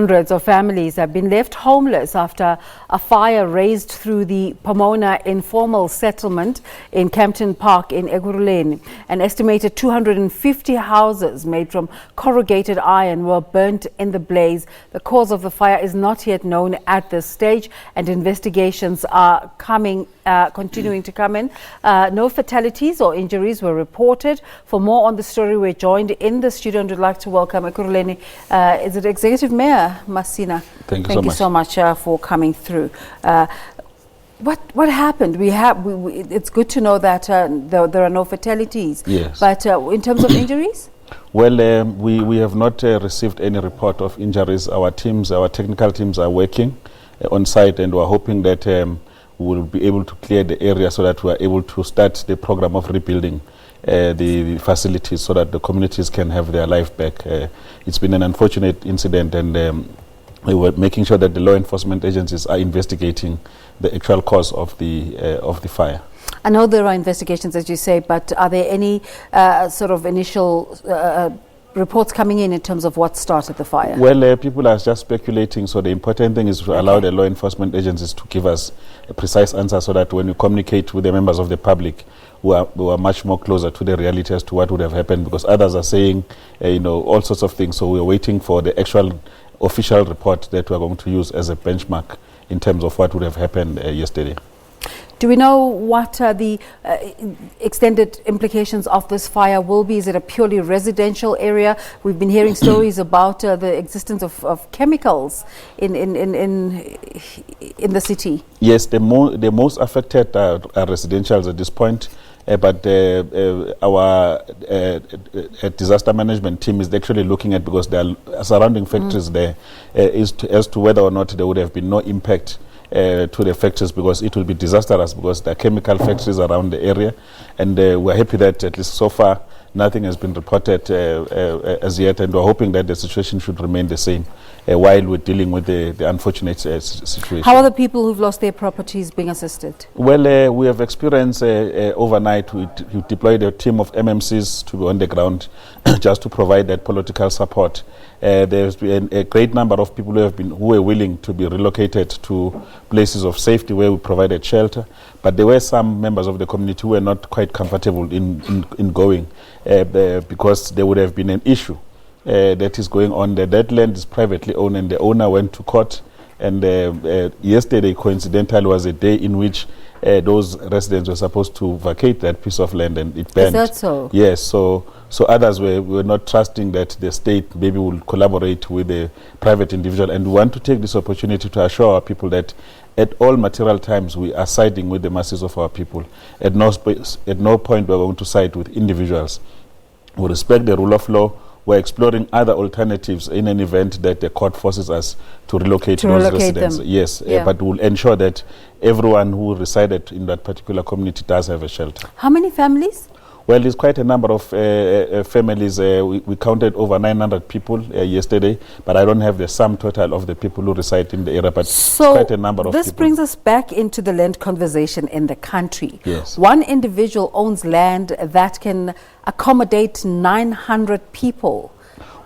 Hundreds of families have been left homeless after a fire raged through the Pomona informal settlement in Kempton Park in Ekurhuleni. An estimated 250 houses made from corrugated iron were burnt in the blaze. The cause of the fire is not yet known at this stage, and investigations are continuing to come in. No fatalities or injuries were reported. For more on the story, we're joined in the studio and would like to welcome Ekurhuleni Executive Mayor Masina. Thank you so much for coming through. What happened? It's good to know that there are no fatalities. Yes. But in terms of injuries? Well, we have not received any report of injuries. Our technical teams are working on site, and we're hoping that we will be able to clear the area so that we are able to start the program of rebuilding the facilities so that the communities can have their life back. It's been an unfortunate incident, and we were making sure that the law enforcement agencies are investigating the actual cause of the fire. I know there are investigations, as you say, but are there any sort of initial reports coming in terms of what started the fire? Well, people are just speculating, so the important thing is to allow the law enforcement agencies to give us a precise answer so that when we communicate with the members of the public, we are much more closer to the reality as to what would have happened, because others are saying, all sorts of things. So we're waiting for the actual official report that we're going to use as a benchmark in terms of what would have happened yesterday. Do we know what the extended implications of this fire will be? Is it a purely residential area? We've been hearing stories about the existence of chemicals in the city. Yes, the most affected are residentials at this point. But our disaster management team is actually looking at, because there are surrounding factories there, as to whether or not there would have been no impact to the factories, because it will be disastrous, because there are chemical factories around the area, and we're happy that at least so far nothing has been reported as yet, and we're hoping that the situation should remain the same while we're dealing with the unfortunate situation. How are the people who've lost their properties being assisted? Well, we have experienced overnight, we deployed a team of MMCs to be on the ground just to provide that political support. There's been a great number of people who were willing to be relocated to places of safety where we provided shelter, but there were some members of the community who were not quite comfortable in going because there would have been an issue that is going on. That land is privately owned, and the owner went to court, and yesterday coincidentally was a day in which those residents were supposed to vacate that piece of land, and it burned. Is that so? Yes, so others were not trusting that the state maybe will collaborate with the private individual, and we want to take this opportunity to assure our people that at all material times we are siding with the masses of our people. At no point we're going to side with individuals. We respect the rule of law. We're exploring other alternatives in an event that the court forces us to relocate those residents. Them. Yes, but we'll ensure that everyone who resided in that particular community does have a shelter. How many families? Well, there's quite a number of families. We counted over 900 people yesterday, but I don't have the sum total of the people who reside in the area, but so quite a number of people. This brings us back into the land conversation in the country. Yes. One individual owns land that can accommodate 900 people.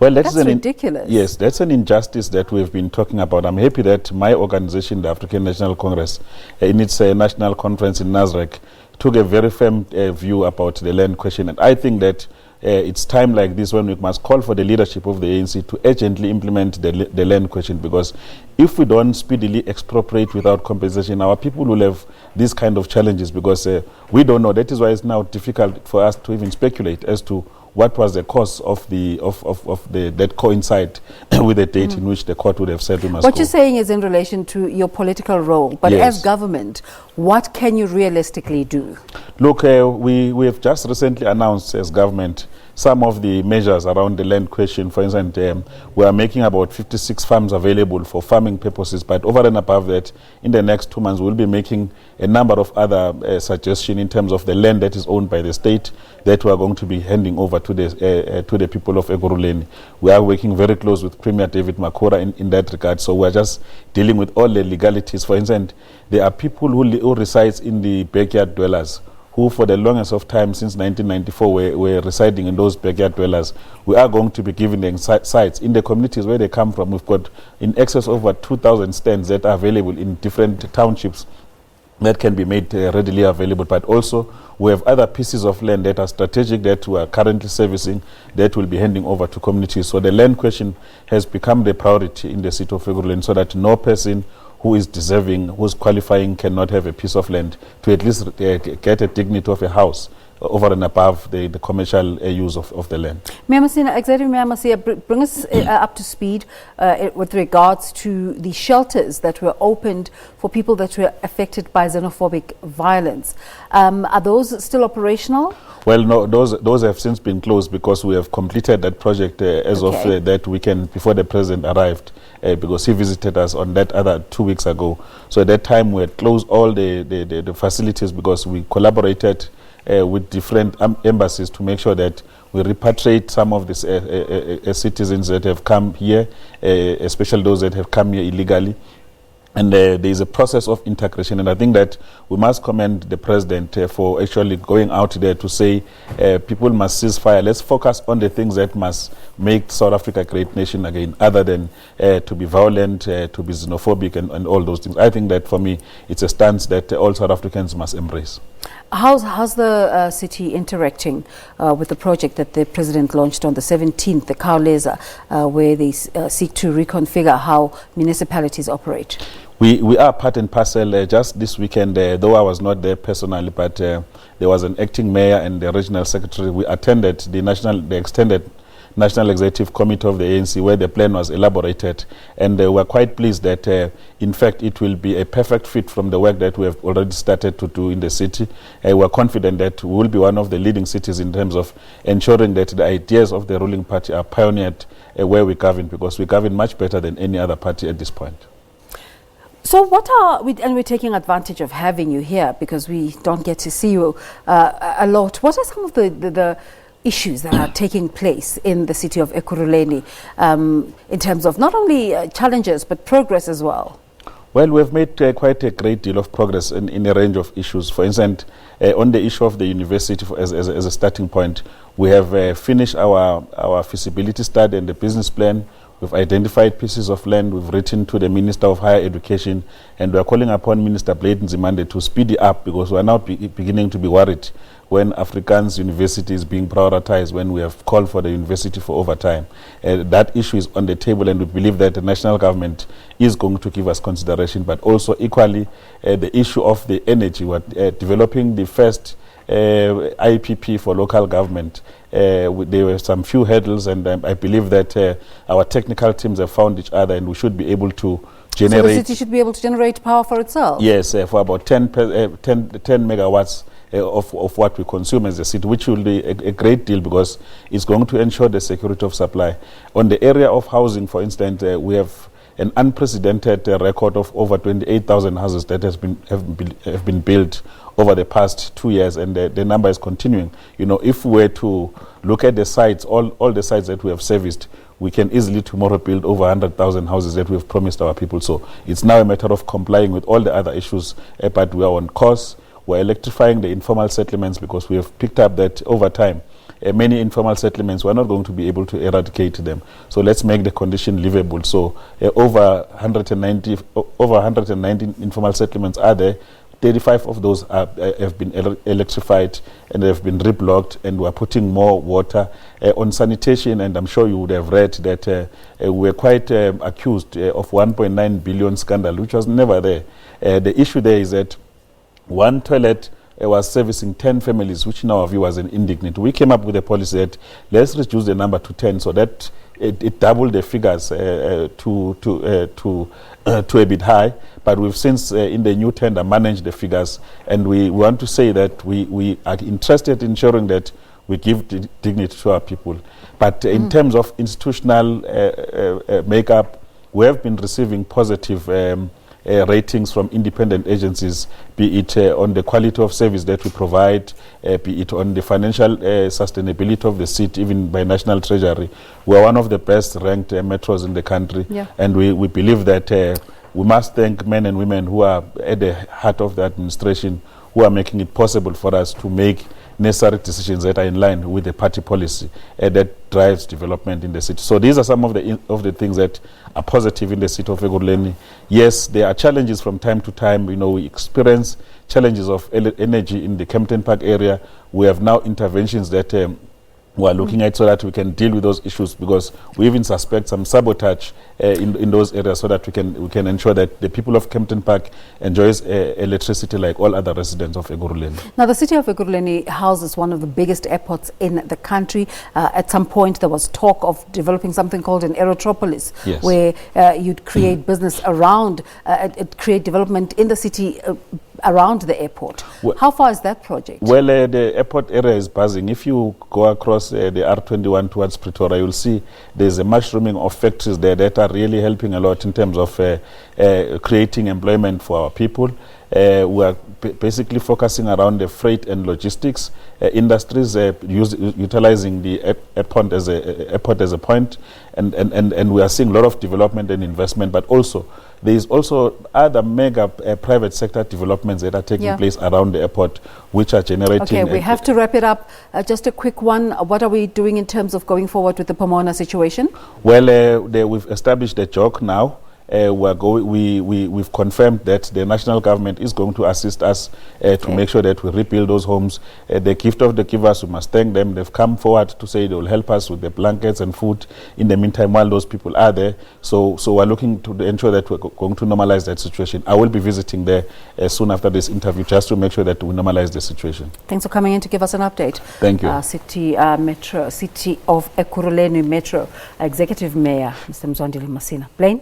Well, that's ridiculous. Yes, that's an injustice that we've been talking about. I'm happy that my organization, the African National Congress, in its national conference in Nasrec, took a very firm view about the land question. And I think that it's time like this when we must call for the leadership of the ANC to urgently implement the land question, because if we don't speedily expropriate without compensation, our people will have these kind of challenges, because we don't know. That is why it's now difficult for us to even speculate as to what was the cause of that coincide with the date in which the court would have said we must What go. you're saying is in relation to your political role, but Yes. as government, what can you realistically do? Look, we have just recently announced as government some of the measures around the land question. For instance, we are making about 56 farms available for farming purposes, but over and above that, in the next 2 months, we'll be making a number of other suggestions in terms of the land that is owned by the state that we are going to be handing over to the people of Ekurhuleni. We are working very close with Premier David Makura in that regard, so we are just dealing with all the legalities. For instance, there are people who reside in the backyard dwellers who for the longest of time since 1994 were residing in those backyard dwellers. We are going to be giving them sites in the communities where they come from. We've got in excess of over 2,000 stands that are available in different townships that can be made readily available, but also we have other pieces of land that are strategic that we are currently servicing that will be handing over to communities. So the land question has become the priority in the city of Ekurhuleni, so that no person who is deserving, who is qualifying, cannot have a piece of land to at least get a dignity of a house over and above the commercial use of the land. Mayor Masina, Executive Mayor Masina, bring us up to speed with regards to the shelters that were opened for people that were affected by xenophobic violence. Are those still operational? Well, no, those have since been closed because we have completed that project as of that weekend before the president arrived, because he visited us on that other 2 weeks ago. So at that time we had closed all the facilities because we collaborated with different embassies to make sure that we repatriate some of these citizens that have come here, especially those that have come here illegally. And there is a process of integration, and I think that we must commend the president for actually going out there to say people must cease fire. Let's focus on the things that must make South Africa a great nation again, other than to be violent, to be xenophobic, and all those things. I think that for me, it's a stance that all South Africans must embrace. How's the city interacting with the project that the president launched on the 17th, the Khawuleza, where they seek to reconfigure how municipalities operate? We are part and parcel. Just this weekend, though I was not there personally, but there was an acting mayor and the regional secretary. We attended the extended National Executive Committee of the ANC, where the plan was elaborated, and we are quite pleased that in fact it will be a perfect fit from the work that we have already started to do in the city. We are confident that we will be one of the leading cities in terms of ensuring that the ideas of the ruling party are pioneered where we govern, because we govern much better than any other party at this point. So and we're taking advantage of having you here because we don't get to see you a lot. What are some of the issues that are taking place in the city of Ekurhuleni in terms of not only challenges but progress as well? Well, we've made quite a great deal of progress in a range of issues. For instance, on the issue of the university as a starting point, we have finished our feasibility study and the business plan. We've identified pieces of land. We've written to the Minister of Higher Education, and we are calling upon Minister Blade Nzimande to speed it up, because we are now beginning to be worried when Afrikaans University is being prioritized, when we have called for the university for overtime. That issue is on the table, and we believe that the national government is going to give us consideration, but also equally the issue of the energy. We're developing the first IPP for local government. There were some few hurdles, and I believe that our technical teams have found each other, and we should be able to generate... So the city should be able to generate power for itself? Yes, for about 10 megawatts of what we consume as a city, which will be a great deal, because it's going to ensure the security of supply. On the area of housing, for instance, we have an unprecedented record of over 28,000 houses that have been built over the past 2 years, and the number is continuing. You know, if we were to look at the sites, all the sites that we have serviced, we can easily tomorrow build over 100,000 houses that we have promised our people. So it's now a matter of complying with all the other issues, but we are on course. We're electrifying the informal settlements, because we have picked up that over time many informal settlements, we're not going to be able to eradicate them. So let's make the condition livable. So over 190 informal settlements are there. 35 of those have been electrified, and they've been reblocked, and we're putting more water on sanitation. And I'm sure you would have read that we're quite accused of 1.9 billion scandal, which was never there. The issue there is that one toilet was servicing 10 families, which in our view was an indignity. We came up with a policy that let's reduce the number to 10, so that it doubled the figures to a bit high. But we've since, in the new tender, managed the figures, and we want to say that we are interested in ensuring that we give dignity to our people. But in terms of institutional makeup, we have been receiving positive ratings from independent agencies, be it on the quality of service that we provide, be it on the financial sustainability of the city, even by National Treasury. We are one of the best ranked metros in the country, and we believe that we must thank men and women who are at the heart of the administration, who are making it possible for us to make necessary decisions that are in line with the party policy that drives development in the city. So these are some of the things that are positive in the city of Ekurhuleni. Yes, there are challenges from time to time. We experience challenges of energy in the Kempton Park area. We have now interventions that we are looking at so that we can deal with those issues, because we even suspect some sabotage in those areas, so that we can ensure that the people of Kempton Park enjoys electricity like all other residents of Ekurhuleni. Now, the city of Ekurhuleni houses one of the biggest airports in the country. At some point, there was talk of developing something called an Aerotropolis, yes, where you'd create business around, create development in the city around the airport. Well, how far is that project? Well, the airport area is buzzing. If you go across the R21 towards Pretoria, you'll see there's a mushrooming of factories there that are really helping a lot in terms of creating employment for our people. We are basically focusing around the freight and logistics industries, utilizing the airport as a point, and we are seeing a lot of development and investment, but also there is also other mega private sector developments that are taking place around the airport, which are generating... Okay, we have to wrap it up. Just a quick one. What are we doing in terms of going forward with the Pomona situation? Well, we've established a JOC now. We've confirmed that the national government is going to assist us to make sure that we rebuild those homes. The gift of the givers, we must thank them. They've come forward to say they will help us with the blankets and food in the meantime while those people are there. So we're looking to ensure that we're going to normalize that situation. I will be visiting there soon after this interview, just to make sure that we normalize the situation. Thanks for coming in to give us an update. Thank you. City of Ekurhuleni Metro Executive Mayor, Mr. Mzwandile Masina. Blaine?